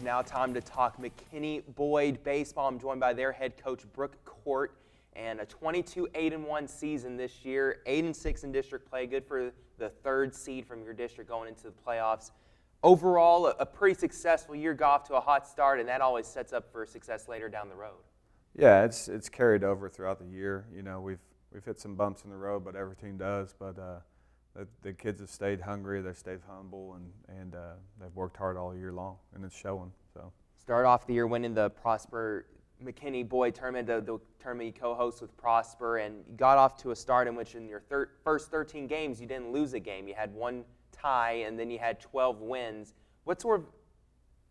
now time to talk McKinney Boyd baseball. I'm joined by their head coach, Brooke Court, and a 22-8-1 season this year, 8-6 in district play, good for the third seed from your district going into the playoffs. Overall, a pretty successful year, got off to a hot start, and that always sets up for success later down the road. Yeah, it's carried over throughout the year. You know, we've hit some bumps in the road, but every team does. But the kids have stayed hungry, they've stayed humble, and they've worked hard all year long, and it's showing. So start off the year winning the Prosper McKinney Boyd tournament, the tournament you co-host with Prosper, and you got off to a start in which in your first 13 games you didn't lose a game. You had one tie, and then you had 12 wins. What sort of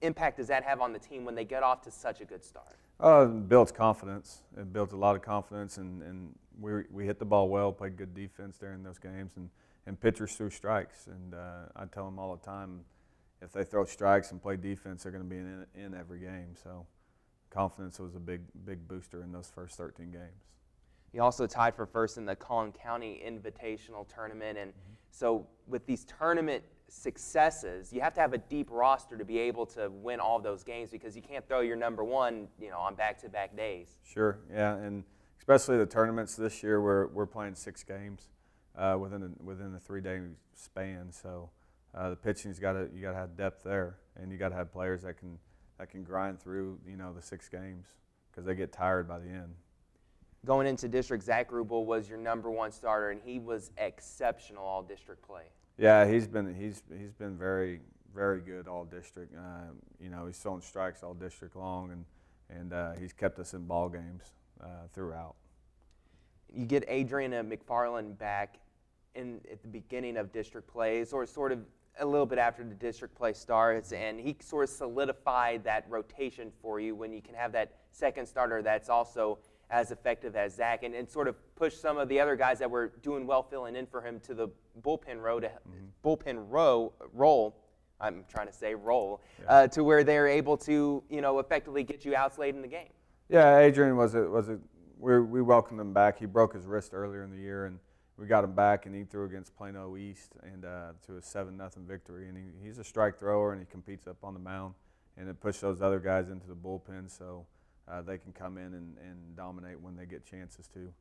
impact does that have on the team when they get off to such a good start? It builds confidence. It builds a lot of confidence, and we hit the ball well, played good defense during those games, and pitchers threw strikes. And I tell them all the time, if they throw strikes and play defense, they're going to be in every game. So confidence was a big booster in those first 13 games. You also tied for first in the Collin County Invitational Tournament, and so with these tournament successes, you have to have a deep roster to be able to win all those games because you can't throw your number one, on back-to-back days. Sure, yeah, and especially the tournaments this year, we're playing 6 games within a 3-day span. So the pitching's you got to have depth there, and you got to have players that can grind through the 6 games because they get tired by the end. Going into district, Zach Rubel was your number one starter, and he was exceptional all district play. Yeah, he's been very good all district. He's throwing strikes all district long, and he's kept us in ball games throughout. You get Adrian McFarland back at the beginning of district plays, or sort of a little bit after the district play starts, and he sort of solidified that rotation for you when you can have that second starter that's also as effective as Zach, and sort of push some of the other guys that were doing well filling in for him to the bullpen role. I'm trying to say role, yeah. To where they're able to effectively get you outs late in the game. Yeah, Adrian we welcomed him back. He broke his wrist earlier in the year, and we got him back, and he threw against Plano East and to a 7-0 victory. And he's a strike thrower, and he competes up on the mound, and it pushed those other guys into the bullpen so they can come in and dominate when they get chances to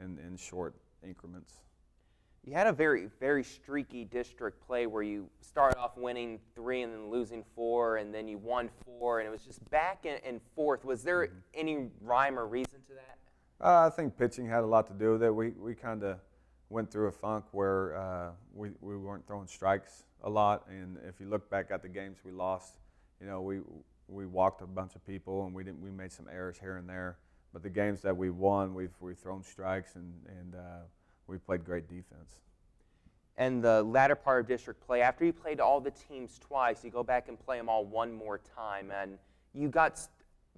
in short increments. You had a very, very streaky district play where you started off winning 3 and then losing 4, and then you won 4, and it was just back and forth. Was there any rhyme or reason to that? I think pitching had a lot to do with it. We kind of went through a funk where we weren't throwing strikes a lot, and if you look back at the games we lost, we walked a bunch of people, and we made some errors here and there. But the games that we won, we've thrown strikes, and we played great defense. And the latter part of district play, after you played all the teams twice, you go back and play them all one more time, and you got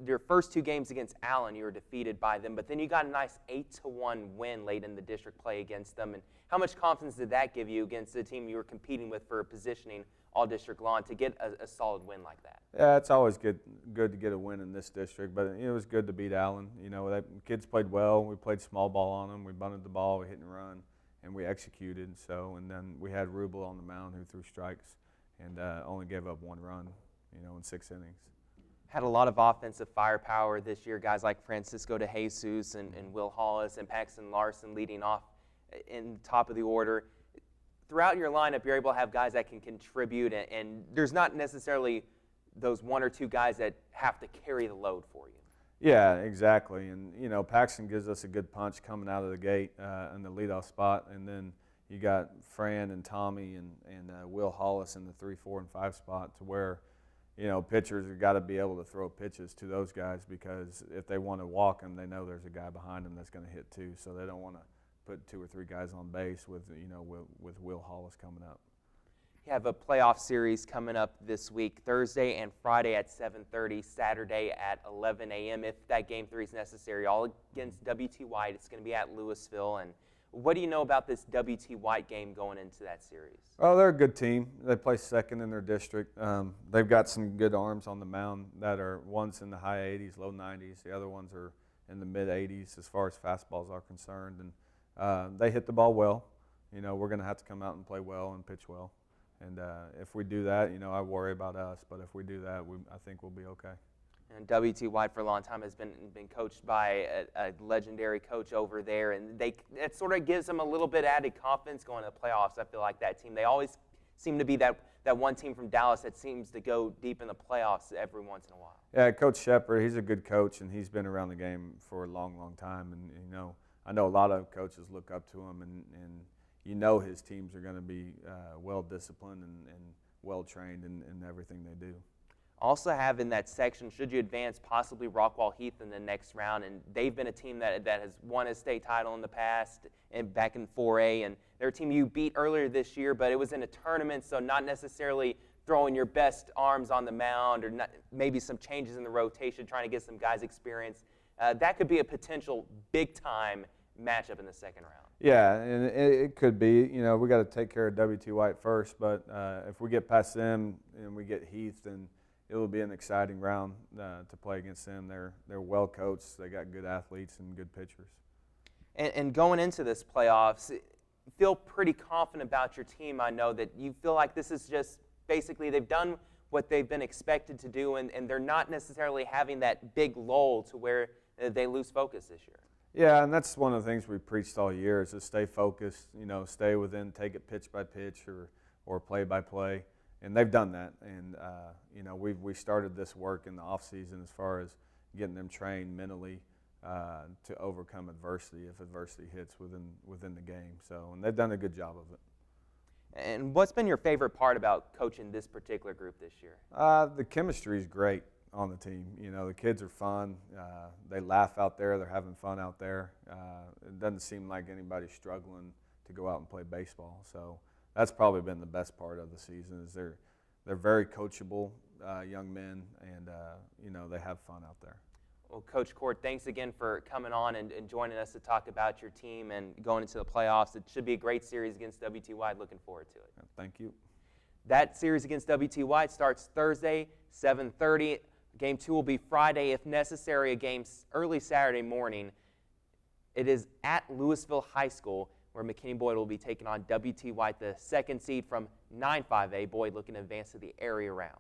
your first 2 games against Allen, you were defeated by them, but then you got a nice 8-1 win late in the district play against them. And how much confidence did that give you against the team you were competing with for positioning all district lawn to get a solid win like that? Yeah, it's always good to get a win in this district, but it was good to beat Allen. The kids played well. We played small ball on them. We bunted the ball, we hit and run, and we executed. And then we had Rubel on the mound who threw strikes and only gave up 1 run, in 6 innings. Had a lot of offensive firepower this year, guys like Francisco de Jesus and Will Hollis and Paxton Larson leading off in the top of the order. Throughout your lineup, you're able to have guys that can contribute, and there's not necessarily those 1 or 2 guys that have to carry the load for you. Yeah, exactly. And, Paxton gives us a good punch coming out of the gate in the leadoff spot, and then you got Fran and Tommy and Will Hollis in the 3, 4, and 5 spot to where pitchers have got to be able to throw pitches to those guys because if they want to walk them, they know there's a guy behind them that's going to hit too. So they don't want to put 2 or 3 guys on base with Will Hollis coming up. You have a playoff series coming up this week, Thursday and Friday at 7:30, Saturday at 11 a.m. If that game 3 is necessary, all against W.T. White. It's going to be at Louisville. And what do you know about this W.T. White game going into that series? Oh, they're a good team. They play second in their district. They've got some good arms on the mound that are one's in the high 80s, low 90s. The other ones are in the mid 80s as far as fastballs are concerned. And they hit the ball well. We're going to have to come out and play well and pitch well. And if we do that, I worry about us. But if we do that, I think we'll be okay. And W.T. White for a long time has been coached by a legendary coach over there, and it sort of gives them a little bit added confidence going to the playoffs. I feel like that team, they always seem to be that one team from Dallas that seems to go deep in the playoffs every once in a while. Yeah, Coach Shepard, he's a good coach, and he's been around the game for a long, long time. And I know a lot of coaches look up to him, and his teams are going to be well disciplined and well trained in everything they do. Also have in that section, should you advance, possibly Rockwall Heath in the next round, and they've been a team that has won a state title in the past and back in 4A, and they're a team you beat earlier this year, but it was in a tournament, so not necessarily throwing your best arms on the mound or maybe some changes in the rotation, trying to get some guys experience. That could be a potential big-time matchup in the second round. Yeah, and it could be. We got to take care of W.T. White first, but if we get past them and we get Heath, then it'll be an exciting round to play against them. They're well coached. They got good athletes and good pitchers. And going into this playoffs, you feel pretty confident about your team. I know that you feel like this is just basically they've done what they've been expected to do, and they're not necessarily having that big lull to where they lose focus this year. Yeah, and that's one of the things we preached all year is to stay focused, stay within, take it pitch by pitch or play by play. And they've done that, and we started this work in the off season as far as getting them trained mentally to overcome adversity if adversity hits within the game. So, and they've done a good job of it. And what's been your favorite part about coaching this particular group this year? The chemistry is great on the team. The kids are fun. They laugh out there. They're having fun out there. It doesn't seem like anybody's struggling to go out and play baseball. So that's probably been the best part of the season is they're very coachable young men, and they have fun out there. Well, Coach Court, thanks again for coming on and joining us to talk about your team and going into the playoffs. It should be a great series against W.T. White. Looking forward to it. Thank you. That series against W.T. White starts Thursday, 7:30. Game 2 will be Friday, if necessary, a game early Saturday morning. It is at Louisville High School, where McKinney Boyd will be taking on W.T. White, the second seed from 9-5A. Boyd looking to advance to the area round.